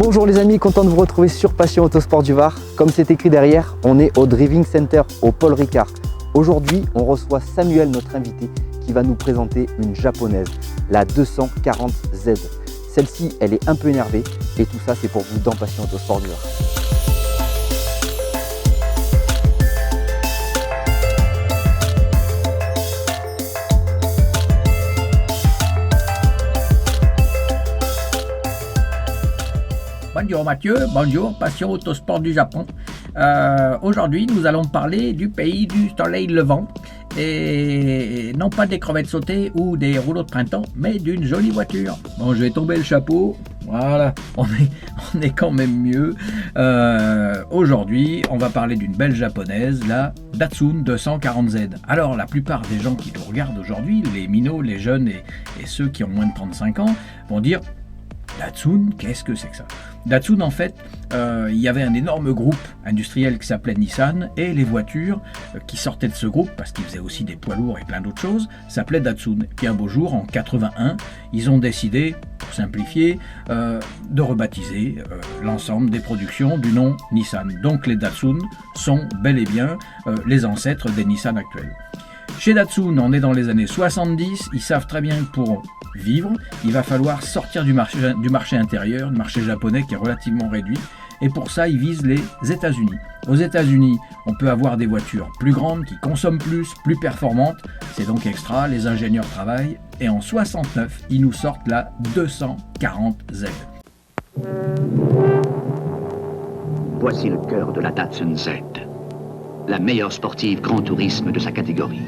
Bonjour les amis, content de vous retrouver sur Passion Autosport du Var. Comme c'est écrit derrière, on est au Driving Center, au Paul Ricard. Aujourd'hui, on reçoit Samuel, notre invité, qui va nous présenter une japonaise, la 240Z. Celle-ci, elle est un peu énervée et tout ça, c'est pour vous dans Passion Autosport du Var. Bonjour Mathieu, bonjour Passion Autosport du Japon. Aujourd'hui, nous allons parler du pays du soleil levant et non pas des crevettes sautées ou des rouleaux de printemps, mais d'une jolie voiture. Bon, je vais tomber le chapeau. Voilà, on est quand même mieux. Aujourd'hui, on va parler d'une belle japonaise, la Datsun 240Z. Alors, la plupart des gens qui nous regardent aujourd'hui, les minots, les jeunes et ceux qui ont moins de 35 ans, vont dire Datsun, qu'est-ce que c'est que ça? Datsun, en fait, il y avait un énorme groupe industriel qui s'appelait Nissan et les voitures qui sortaient de ce groupe, parce qu'ils faisaient aussi des poids lourds et plein d'autres choses, s'appelaient Datsun. Et puis un beau jour, en 81, ils ont décidé, pour simplifier, de rebaptiser l'ensemble des productions du nom Nissan. Donc les Datsun sont bel et bien les ancêtres des Nissan actuels. Chez Datsun, on est dans les années 70, ils savent très bien que pour vivre, il va falloir sortir du marché intérieur, du marché japonais qui est relativement réduit, et pour ça, ils visent les États-Unis. Aux États-Unis, on peut avoir des voitures plus grandes, qui consomment plus performantes, c'est donc extra, les ingénieurs travaillent, et en 69, ils nous sortent la 240Z. Voici le cœur de la Datsun Z, la meilleure sportive grand tourisme de sa catégorie.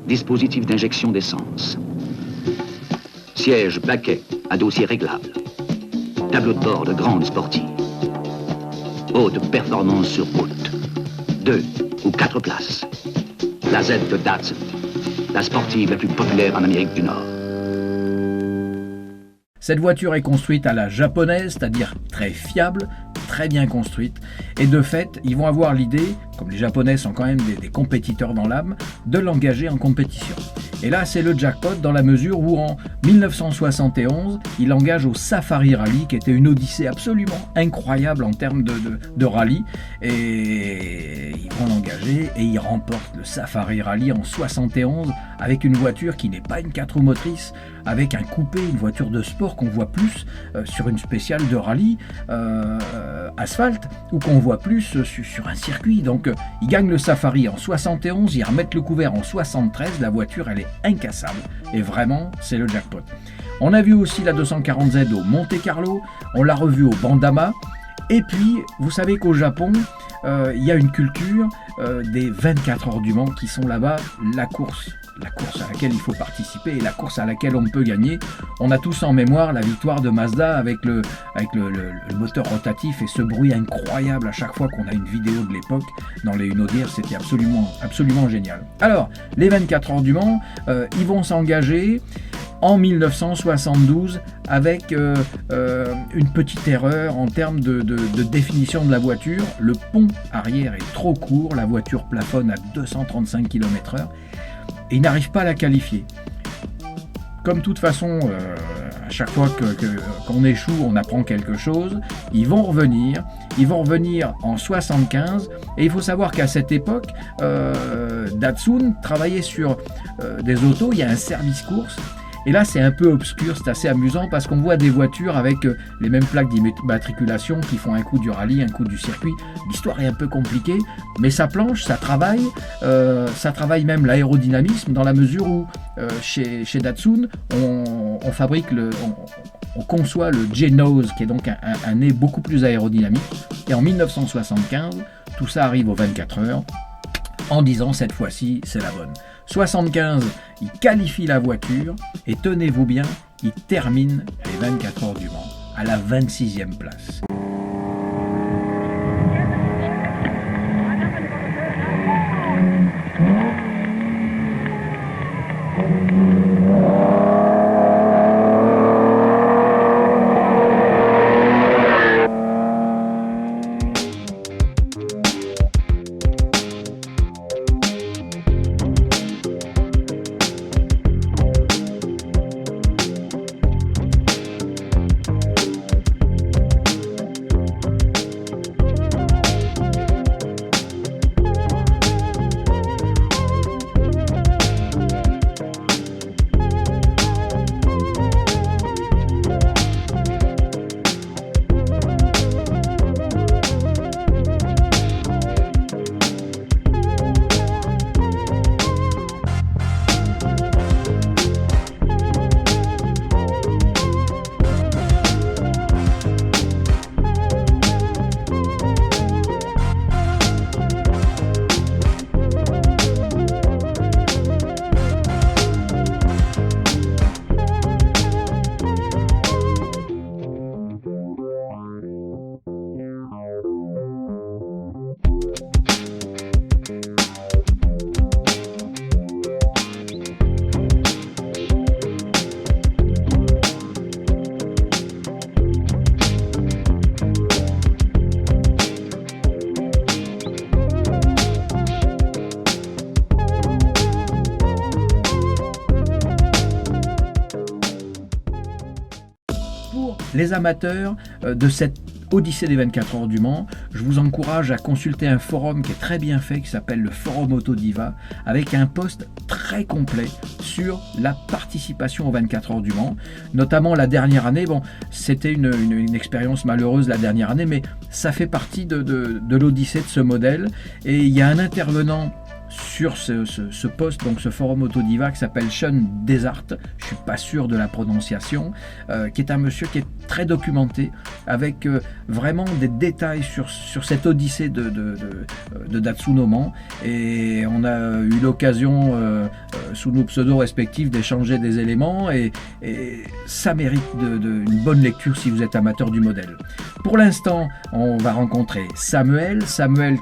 Dispositif d'injection d'essence. Siège baquet à dossier réglable. Tableau de bord de grande sportive. Haute performance sur route. 2 ou 4 places. La Z de Datsun, la sportive la plus populaire en Amérique du Nord. Cette voiture est construite à la japonaise, c'est-à-dire très fiable, très bien construite. Et de fait, ils vont avoir l'idée, comme les Japonais sont quand même des compétiteurs dans l'âme, de l'engager en compétition. Et là, c'est le jackpot dans la mesure où en 1971, il engage au Safari Rally, qui était une odyssée absolument incroyable en termes de rallye. Et ils vont l'engager et ils remportent le Safari Rally en 71 avec une voiture qui n'est pas une 4 roues motrices, avec un coupé, une voiture de sport qu'on voit plus sur une spéciale de rallye asphalte ou qu'on voit plus sur un circuit. Donc ils gagnent le Safari en 71, ils remettent le couvert en 73, la voiture elle est incassable et vraiment c'est le jackpot. On a vu aussi la 240Z au Monte Carlo, on l'a revue au Bandama. Et puis, vous savez qu'au Japon, il y a une culture des 24 heures du Mans qui sont là-bas, la course à laquelle il faut participer et la course à laquelle on peut gagner. On a tous en mémoire la victoire de Mazda avec le moteur rotatif et ce bruit incroyable à chaque fois qu'on a une vidéo de l'époque dans les Unodirs, c'était absolument génial. Alors, les 24 heures du Mans, ils vont s'engager en 1972 avec une petite erreur en termes de définition de la voiture. Le pont arrière est trop court, la voiture plafonne à 235 km/h et ils n'arrivent pas à la qualifier. Comme de toute façon, à chaque fois qu'on échoue, on apprend quelque chose. Ils vont revenir en 75 et il faut savoir qu'à cette époque, Datsun travaillait sur des autos, il y a un service course. Et là, c'est un peu obscur, c'est assez amusant parce qu'on voit des voitures avec les mêmes plaques d'immatriculation qui font un coup du rallye, un coup du circuit. L'histoire est un peu compliquée, mais ça planche, ça travaille même l'aérodynamisme dans la mesure où chez Datsun, on fabrique on conçoit le J-Nose qui est donc un nez beaucoup plus aérodynamique. Et en 1975, tout ça arrive aux 24 heures en disant cette fois-ci, c'est la bonne. 75, il qualifie la voiture et tenez-vous bien, il termine les 24 heures du Mans à la 26e place. les amateurs de cette Odyssée des 24 heures du Mans, je vous encourage à consulter un forum qui est très bien fait, qui s'appelle le Forum Autodiva, avec un post très complet sur la participation aux 24 heures du Mans, notamment la dernière année. Bon, c'était une expérience malheureuse la dernière année, mais ça fait partie de l'Odyssée de ce modèle. Et il y a un intervenant sur ce post, donc ce forum Autodiva, qui s'appelle Sean Desart, je suis pas sûr de la prononciation, qui est un monsieur qui est très documenté, avec vraiment des détails sur cette odyssée de Datsun au Mans. Et on a eu l'occasion, sous nos pseudos respectifs, d'échanger des éléments, et ça mérite une bonne lecture si vous êtes amateur du modèle. Pour l'instant, on va rencontrer Samuel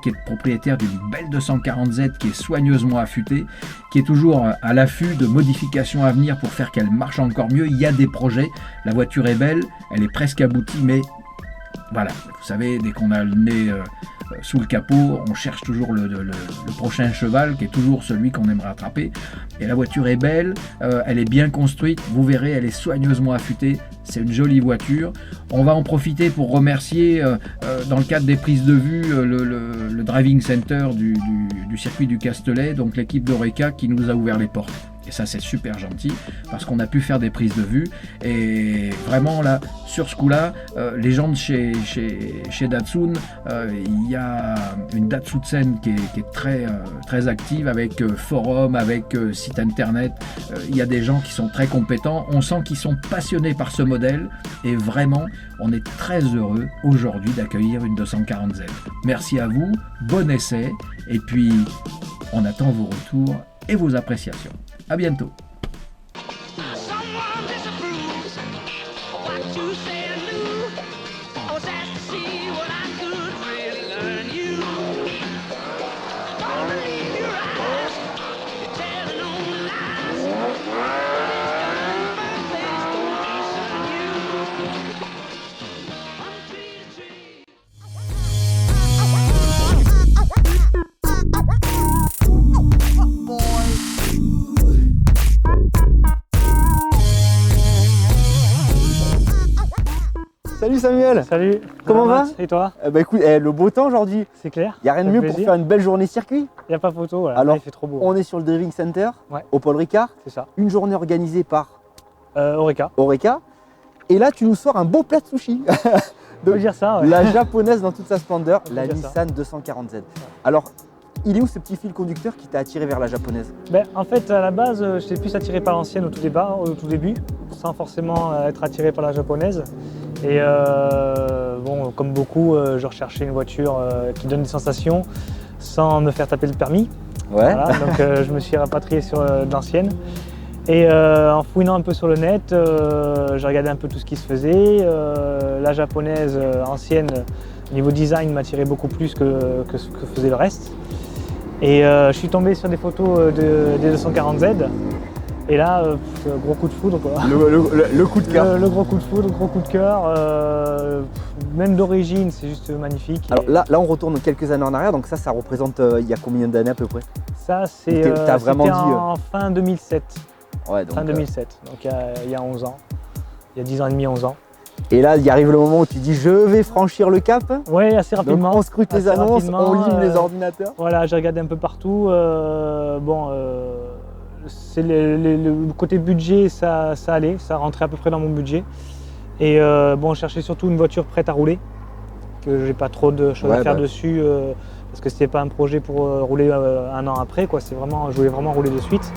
qui est propriétaire d'une belle 240Z qui est soigneusement affûtée, qui est toujours à l'affût de modifications à venir pour faire qu'elle marche encore mieux. Il y a des projets, la voiture est belle, elle est presque aboutie, mais voilà, vous savez, dès qu'on a le nez sous le capot, on cherche toujours le prochain cheval, qui est toujours celui qu'on aimerait attraper. Et la voiture est belle, elle est bien construite, vous verrez, elle est soigneusement affûtée, c'est une jolie voiture. On va en profiter pour remercier, dans le cadre des prises de vue, le driving center du circuit du Castellet, donc l'équipe d'Oreca qui nous a ouvert les portes. Et ça, c'est super gentil, parce qu'on a pu faire des prises de vue. Et vraiment, là, sur ce coup-là, les gens de chez Datsun, il y a une Datsun qui est très active, avec forum, avec site internet. Il y a des gens qui sont très compétents. On sent qu'ils sont passionnés par ce modèle. Et vraiment, on est très heureux aujourd'hui d'accueillir une 240Z. Merci à vous, bon essai. Et puis, on attend vos retours et vos appréciations. À bientôt. Salut Samuel. Salut. Comment va? Et toi? Bah écoute, le beau temps aujourd'hui. C'est clair. Il n'y a rien de mieux pour faire une belle journée circuit. Il n'y a pas photo, voilà. Alors, là, il fait trop beau. On est sur le Driving Center, ouais, au Paul Ricard. C'est ça. Une journée organisée par Oreca. Et là, tu nous sors un beau plat de sushi. On peut dire ça, ouais. La japonaise dans toute sa splendeur, la Nissan 240Z. Ouais. Alors, il est où ce petit fil conducteur qui t'a attiré vers la japonaise? En fait, à la base, j'étais plus attiré par l'ancienne au tout début, sans forcément être attiré par la japonaise. Et bon, comme beaucoup, je recherchais une voiture qui donne des sensations sans me faire taper le permis. Ouais. Voilà, donc je me suis rapatrié sur de l'ancienne. Et en fouinant un peu sur le net, j'ai regardé un peu tout ce qui se faisait. La japonaise ancienne, niveau design, m'attirait beaucoup plus que ce que faisait le reste. Et je suis tombé sur des photos des 240Z. Et là, gros coup de foudre quoi. Le coup de cœur. Le gros coup de foudre, gros coup de cœur. Même d'origine, c'est juste magnifique. Alors là, on retourne quelques années en arrière, donc ça représente il y a combien d'années à peu près? Ça, c'était en fin 2007. Ouais, donc, fin 2007, donc il y a 11 ans. Il y a 10 ans et demi, 11 ans. Et là, il arrive le moment où tu dis je vais franchir le cap. Oui, assez rapidement. Donc on scrute les annonces, on lime les ordinateurs. Voilà, j'ai regardé un peu partout. C'est le côté budget, ça allait, ça rentrait à peu près dans mon budget. Et bon, je cherchais surtout une voiture prête à rouler, que j'ai pas trop de choses à faire dessus, parce que c'était pas un projet pour rouler un an après, quoi. C'est vraiment, je voulais vraiment rouler de suite.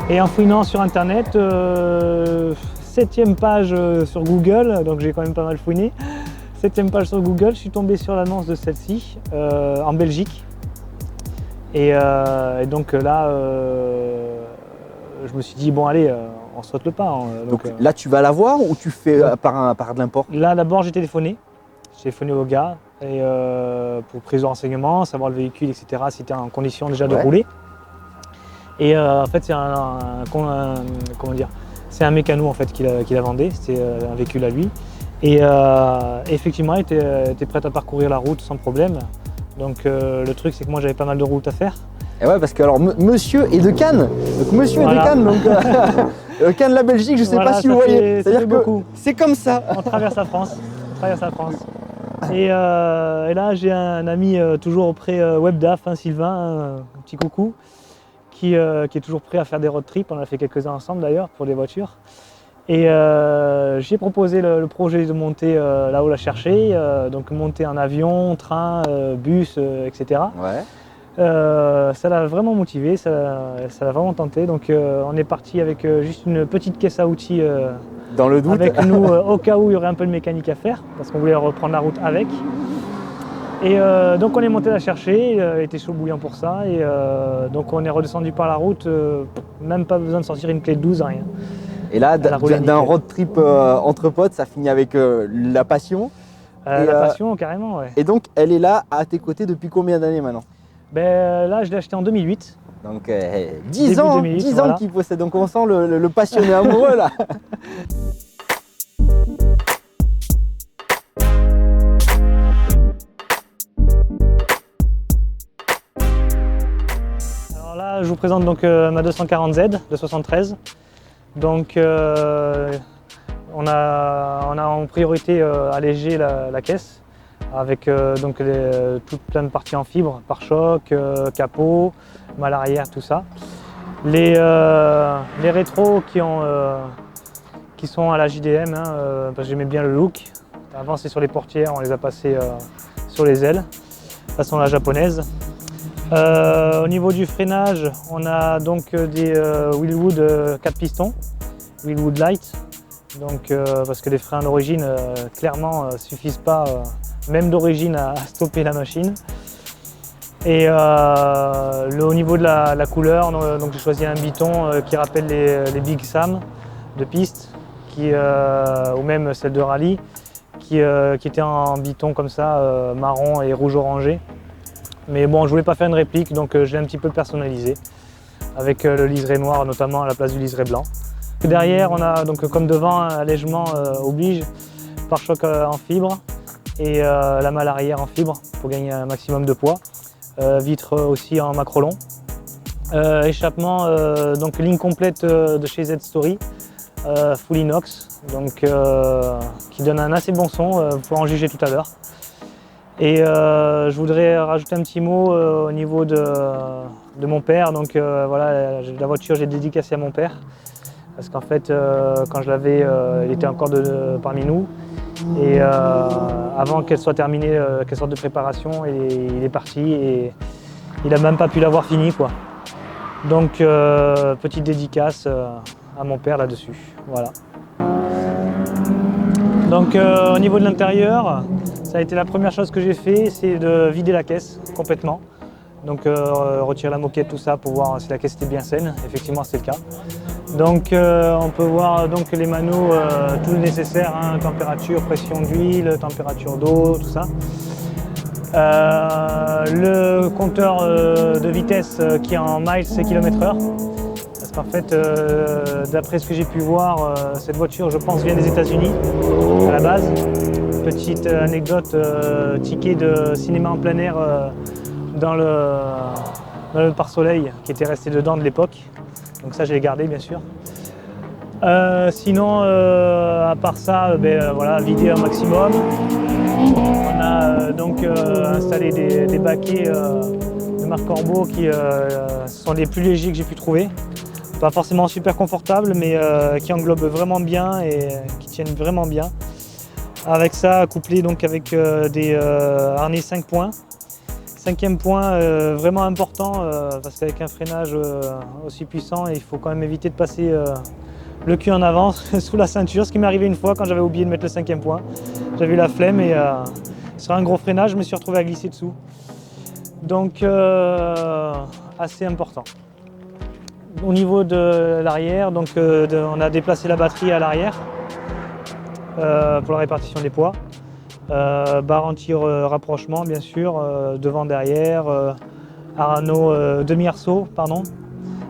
Et en fouinant sur internet, 7e page sur Google, donc j'ai quand même pas mal fouiné. 7e page sur Google, je suis tombé sur l'annonce de celle-ci en Belgique. Et donc là, je me suis dit, bon allez, on saute le pas. Donc là, tu vas la voir ou tu fais par de l'import? Là, d'abord, j'ai téléphoné. J'ai téléphoné au gars et, pour prise de renseignements, savoir le véhicule, etc., si c'était en condition déjà de rouler. Et en fait, c'est comment dire, c'est un mécano en fait qui la vendait, c'était un véhicule à lui. Et effectivement, il était prêt à parcourir la route sans problème. Donc le truc, c'est que moi, j'avais pas mal de routes à faire. Et ouais, parce que alors monsieur est de Cannes, donc monsieur est de Cannes, donc Cannes de la Belgique, je ne sais Voilà, pas si vous voyez. C'est-à-dire que beaucoup. c'est comme ça. On traverse la France. Et là, j'ai un ami toujours auprès WebDAF, Sylvain, un petit coucou, qui est toujours prêt à faire des road trips. On a fait quelques-uns ensemble d'ailleurs pour des voitures. Et j'ai proposé le projet de monter là où l'a cherché, donc monter en avion, train, bus, etc. Ouais. Ça l'a vraiment motivé, ça l'a vraiment tenté. Donc on est parti avec juste une petite caisse à outils dans le doute. avec nous au cas où il y aurait un peu de mécanique à faire, parce qu'on voulait reprendre la route avec. Et donc on est monté la chercher, il était chaud bouillant pour ça. Et donc on est redescendu par la route, même pas besoin de sortir une clé de 12, rien. Et là, d'un road trip entre potes, ça finit avec la passion. La passion, carrément, ouais. Et donc, elle est là à tes côtés depuis combien d'années maintenant? Là, je l'ai acheté en 2008. Donc, 10 ans, 2008, 10 voilà. ans qu'il possède. Donc, on sent le passionné amoureux là. Alors là, je vous présente donc ma 240Z de 73. Donc, on a en priorité allégé la caisse avec donc toute plein de parties en fibre, pare-choc, capot, malle arrière, tout ça. Les rétros qui sont à la JDM, parce que j'aimais bien le look. Avant c'est sur les portières, on les a passés sur les ailes, façon la japonaise. Au niveau du freinage, on a donc des Wilwood 4 pistons, Wilwood Light. Donc, parce que les freins d'origine, clairement, suffisent pas, même d'origine, à stopper la machine. Et au niveau de la couleur, donc j'ai choisi un biton qui rappelle les Big Sam de piste, ou même celle de rallye, qui était en biton comme ça, marron et rouge orangé. Mais bon, je voulais pas faire une réplique, donc je l'ai un petit peu personnalisé, avec le liseré noir notamment à la place du liseré blanc. Derrière, on a donc comme devant un allègement oblige, pare-choc en fibre et la malle arrière en fibre pour gagner un maximum de poids. Vitre aussi en macrolon. Échappement, donc ligne complète de chez Z-Story, full inox, donc qui donne un assez bon son, vous pourrez en juger tout à l'heure. Et je voudrais rajouter un petit mot au niveau de mon père. Donc voilà, la voiture, j'ai dédicacé à mon père. Parce qu'en fait, quand je l'avais, il était encore parmi nous. Et avant qu'elle soit terminée, qu'elle sorte de préparation, il est parti et il n'a même pas pu l'avoir fini, quoi. Donc, petite dédicace à mon père là-dessus. Voilà. Donc, au niveau de l'intérieur, ça a été la première chose que j'ai fait, c'est de vider la caisse complètement. Donc, retirer la moquette, tout ça, pour voir si la caisse était bien saine. Effectivement, c'est le cas. Donc on peut voir donc les manos, tout le nécessaire, hein, température, pression d'huile, température d'eau, tout ça. Le compteur de vitesse qui est en miles et km/h. Parce qu'en fait, d'après ce que j'ai pu voir, cette voiture, je pense, vient des États-Unis à la base. Petite anecdote, ticket de cinéma en plein air dans le pare-soleil qui était resté dedans de l'époque. Donc ça, j'ai gardé, bien sûr. Sinon, à part ça, voilà, vider un maximum. On a donc installé des baquets de marque Corbeau qui sont les plus légers que j'ai pu trouver. Pas forcément super confortables, mais qui englobent vraiment bien et qui tiennent vraiment bien. Avec ça, couplé donc avec des harnais 5 points. Cinquième point vraiment important, parce qu'avec un freinage aussi puissant, il faut quand même éviter de passer le cul en avant sous la ceinture, ce qui m'est arrivé une fois quand j'avais oublié de mettre le 5e point. J'avais eu la flemme et sur un gros freinage, je me suis retrouvé à glisser dessous. Donc assez important. Au niveau de l'arrière, donc on a déplacé la batterie à l'arrière pour la répartition des poids. Barre anti-rapprochement bien sûr, devant, derrière, demi-arceau, pardon,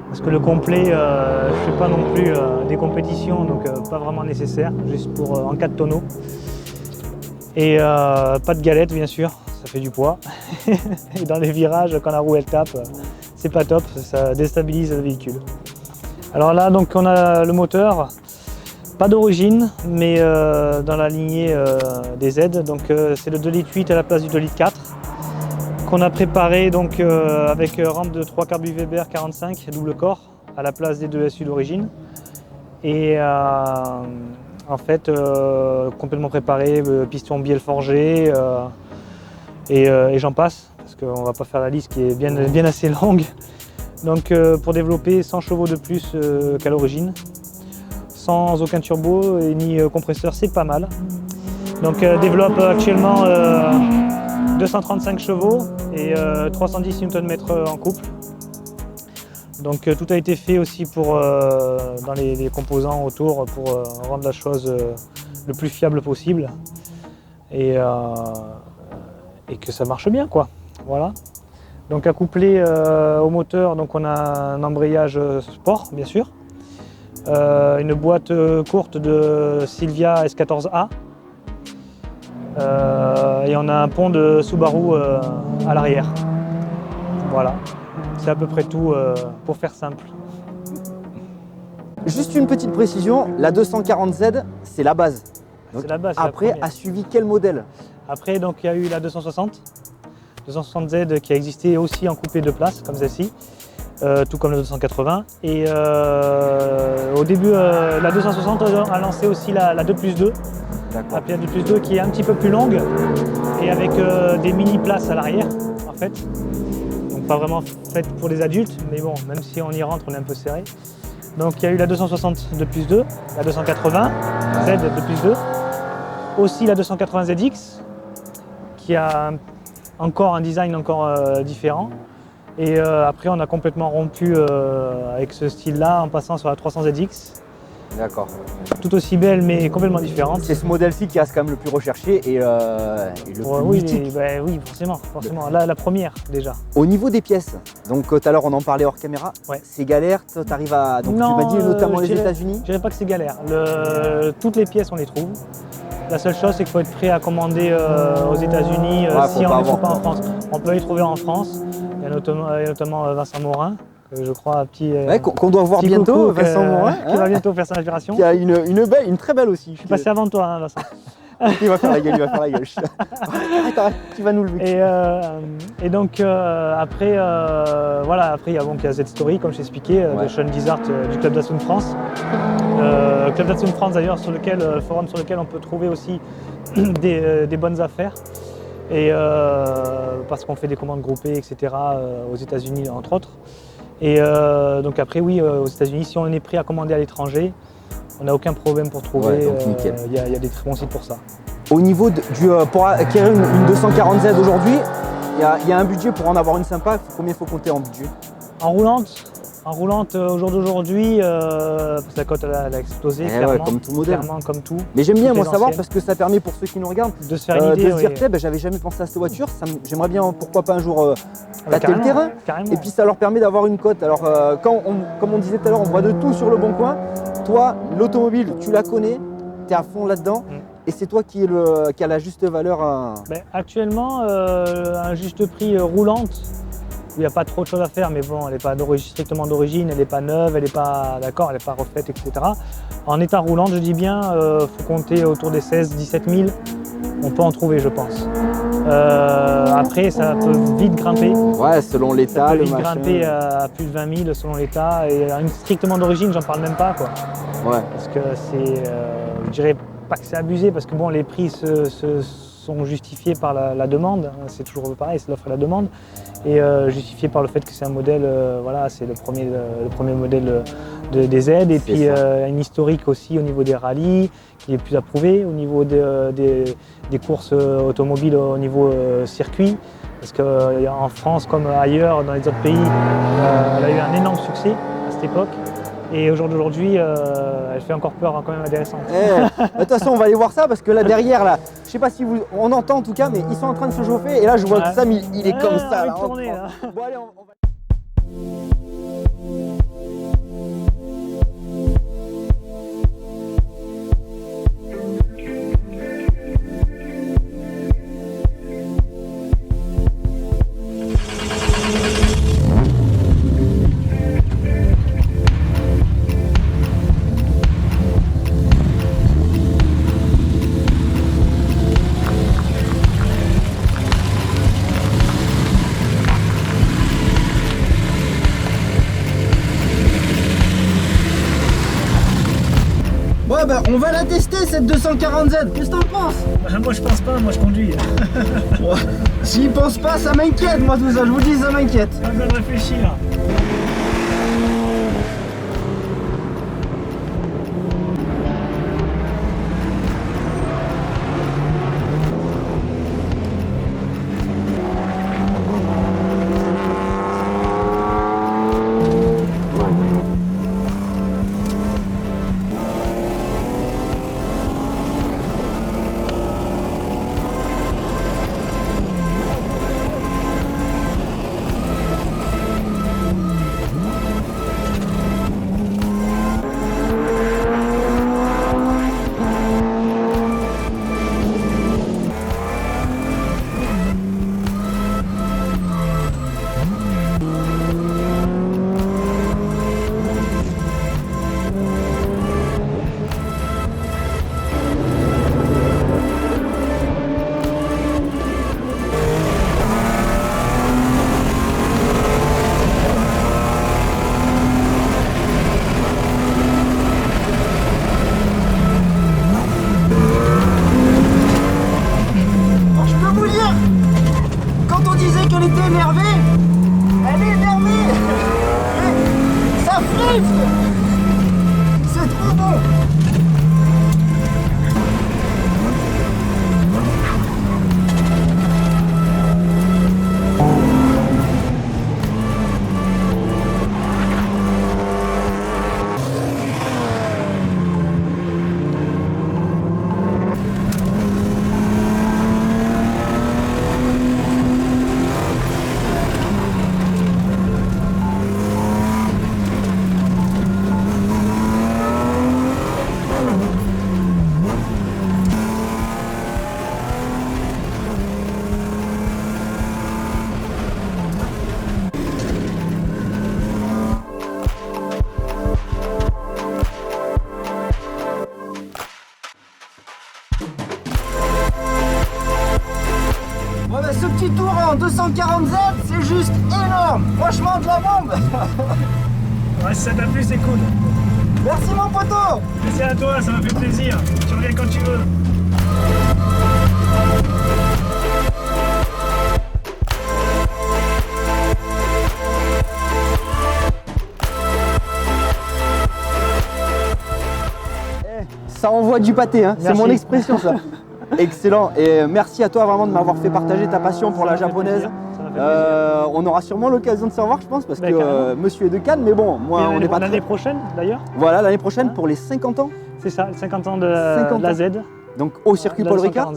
parce que le complet, je ne fais pas non plus des compétitions, donc pas vraiment nécessaire, juste pour en cas de tonneau. Et pas de galette bien sûr, ça fait du poids. Et dans les virages, quand la roue elle tape, c'est pas top, ça déstabilise le véhicule. Alors là, donc on a le moteur, pas d'origine, mais dans la lignée des Z. Donc c'est le 2,8 litres à la place du 2,4 litres qu'on a préparé donc avec rampe de 3 carbu Weber 45 double corps à la place des 2 SU d'origine. Et en fait complètement préparé, piston bielle forgé et j'en passe, parce qu'on ne va pas faire la liste qui est bien assez longue. Donc pour développer 100 chevaux de plus qu'à l'origine, sans aucun turbo et ni compresseur, c'est pas mal. Donc développe actuellement 235 chevaux et 310 Nm en couple. Donc tout a été fait aussi dans les composants autour pour rendre la chose le plus fiable possible et que ça marche bien, quoi. Voilà. Donc accouplé au moteur, donc on a un embrayage sport bien sûr, une boîte courte de Silvia S14A et on a un pont de Subaru à l'arrière. Voilà, c'est à peu près tout pour faire simple. Juste une petite précision, la 240Z, c'est la base. C'est la base. Après, a suivi quel modèle? Après, donc il y a eu la 260Z qui a existé aussi en coupé de place, comme celle-ci, tout comme la 280. Et au début, la 260 a lancé aussi la 2+2, la 2+2 qui est un petit peu plus longue et avec des mini-places à l'arrière, en fait. Donc pas vraiment faite pour les adultes, mais bon, même si on y rentre, on est un peu serré. Donc il y a eu la 260 2+2, la 280 Z 2+2, aussi la 280 ZX, qui a encore un design différent. Et après, on a complètement rompu avec ce style-là en passant sur la 300 ZX. D'accord. Tout aussi belle, mais complètement différente. C'est ce modèle-ci qui reste quand même le plus recherché et le plus mythique. Oui, forcément. Là, la première, déjà. Au niveau des pièces, donc tout à l'heure, on en parlait hors caméra. Ouais. C'est galère, tu arrives à... Donc non, tu m'as dit notamment les États-Unis. Je dirais pas que c'est galère. Toutes les pièces, on les trouve. La seule chose, c'est qu'il faut être prêt à commander aux États-Unis si on ne les trouve pas en France. On peut les trouver en France. Il y a notamment Vincent Morin, que je crois qu'on doit voir bientôt, Vincent Morin. Qui va bientôt faire son inspiration. Qui a une très belle aussi. Je suis passé avant toi, hein, Vincent. Il va faire la gueule, Arrête, tu vas nous le mettre. Et donc après, il y a Z-Story, comme je t'ai expliqué, de Sean Dizart du Club d'Assoun France. Club d'Assoun France d'ailleurs, forum sur lequel on peut trouver aussi des bonnes affaires. Et parce qu'on fait des commandes groupées, etc. aux États-Unis entre autres. Et donc après, oui, aux États-Unis, si on est prêt à commander à l'étranger, on n'a aucun problème pour trouver. Il y a des très bons sites pour ça. Au niveau pour acquérir une 240Z aujourd'hui, il y a un budget pour en avoir une sympa. Combien il faut compter en budget? En roulante, au jour d'aujourd'hui, parce que la cote elle a explosé, clairement, ouais, comme tout modèle. Clairement, comme tout. Mais j'aime bien moi savoir parce que ça permet pour ceux qui nous regardent de se faire une idée. De se dire, j'avais jamais pensé à cette voiture, j'aimerais bien pourquoi pas un jour tâter le terrain. Carrément. Et puis ça leur permet d'avoir une cote. Alors comme on disait tout à l'heure, on voit de tout sur le Bon Coin. Toi, l'automobile, tu la connais, tu es à fond là-dedans. Et c'est toi qui a la juste valeur actuellement, un juste prix roulante, où il n'y a pas trop de choses à faire, mais bon, elle n'est pas strictement d'origine, elle n'est pas neuve, elle n'est pas refaite, etc. En état roulante, je dis bien, faut compter autour des 16-17 000. On peut en trouver, je pense. Après, ça peut vite grimper. Ouais, selon l'état, ça peut vite grimper à plus de 20 000 selon l'état. Et strictement d'origine, j'en parle même pas, quoi. Ouais. Parce que c'est, je dirais pas que c'est abusé, parce que bon, les prix sont justifiés par la demande. C'est toujours pareil, c'est l'offre et la demande. Et justifié par le fait que c'est un modèle, c'est le premier modèle des Z. Et puis une historique aussi au niveau des rallyes, qui est plus approuvé, au niveau des courses automobiles au niveau circuit. Parce qu'en France, comme ailleurs, dans les autres pays, elle a eu un énorme succès à cette époque. Et au jour d'aujourd'hui, elle fait encore peur quand même à des récentes. De toute façon, on va aller voir ça parce que là derrière, là, je sais pas si on entend en tout cas, mais ils sont en train de se chauffer. Et là, je vois que Sam, il est comme ça. Là, tourner, là. Bon, allez, on va... Ah bah on va la tester cette 240Z, qu'est-ce que t'en penses? Moi je pense pas, moi je conduis. S'il pense pas, ça m'inquiète moi tout ça, je vous dis ça m'inquiète. Pas besoin de réfléchir. C'est trop bon. Ce petit tour en 240Z, c'est juste énorme. Franchement, de la bombe. Ouais, si ça t'a plu, c'est cool. Merci mon poteau. Merci à toi, ça m'a fait plaisir. Tu reviens quand tu veux. Ça envoie du pâté, hein. C'est mon expression ça. Excellent, et merci à toi vraiment de m'avoir fait partager ta passion pour la japonaise. On aura sûrement l'occasion de se revoir, je pense, parce que monsieur est de Cannes, mais bon, moi on n'est pas l'année prochaine d'ailleurs. Voilà, l'année prochaine pour les 50 ans. C'est ça, les 50 ans de la Z. Donc au circuit Paul Ricard.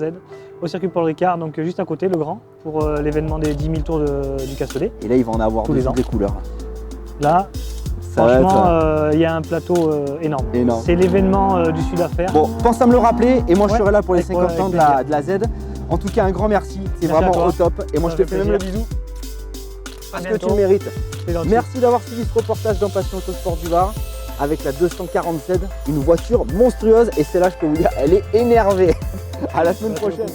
Au circuit Paul Ricard, donc juste à côté, le Grand, pour l'événement des 10 000 tours du Castellet. Et là, il va en avoir de toutes les couleurs. Là, franchement, il y a un plateau énorme. C'est l'événement du sud à faire. Bon, pense à me le rappeler, et moi je serai là pour les 50 ans de la Z. En tout cas, un grand merci, c'est vraiment au top. Et moi je te fais même le bisou, parce que tu le mérites. Merci d'avoir suivi ce reportage dans Passion Autosport du Var, avec la 240Z, une voiture monstrueuse. Et celle-là, je peux vous dire, elle est énervée. À la semaine prochaine.